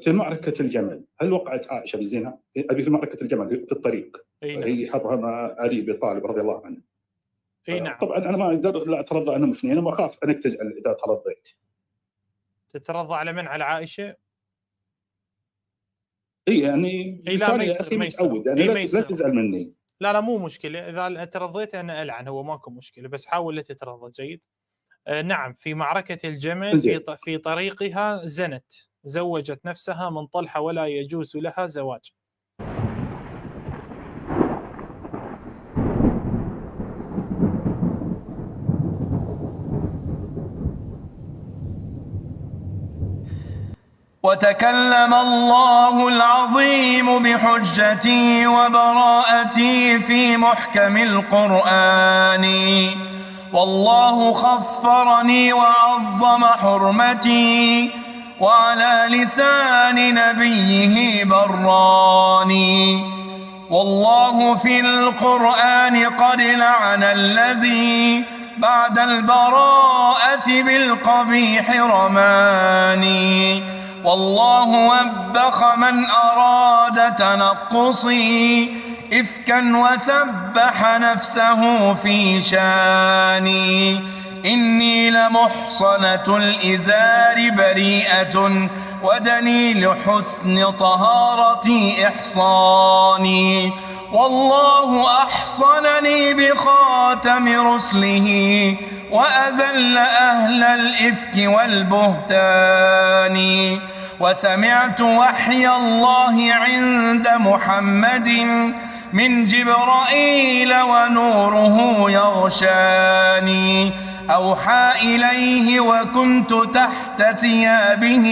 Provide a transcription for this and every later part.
في معركة الجمل، هل وقعت عائشة بالزنا؟ أبي في معركة الجمل في الطريق، نعم. هي حربها مع علي بن طالب رضي الله عنه. نعم. طبعا أنا ما أقدر لا أترضى أنا مثني، أنا أخاف أنك تزعل إذا ترضيت. تترضى على من؟ على عائشة؟ اي يعني لا، ما انسان يا يصير، اخي ما يصير. متعود، يعني ما لا يصير. تزعل مني. لا مو مشكلة، إذا ترضيت أنا ألعن، هو ماكو مشكلة، بس حاول لا تترضى. جيد. نعم، في معركة الجمل زين. في طريقها زنت، زوجت نفسها من طلحة ولا يجوز لها زواج. وتكلم الله العظيم بحجتي وبراءتي في محكم القرآن، والله خفرني وعظم حرمتي، وعلى لسان نبيه براني. والله في القرآن قد لعن الذي بعد البراءة بالقبيح رماني، والله وبخ من أراد تنقصي إفكا وسبح نفسه في شاني. إني لمحصنة الإزار بريئة، ودليل حسن طهارتي إحصاني. والله أحصنني بخاتم رسله، وأذل أهل الإفك والبهتان. وسمعت وحي الله عند محمد من جبرائيل ونوره يغشاني، أوحى إليه وكنت تحت ثيابه،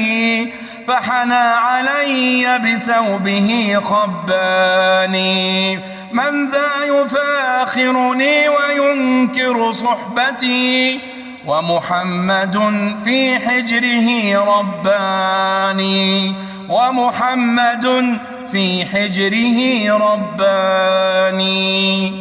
فحنى علي بثوبه خباني. من ذا يفاخرني وينكر صحبتي، ومحمد في حجره رباني، ومحمد في حجره رباني.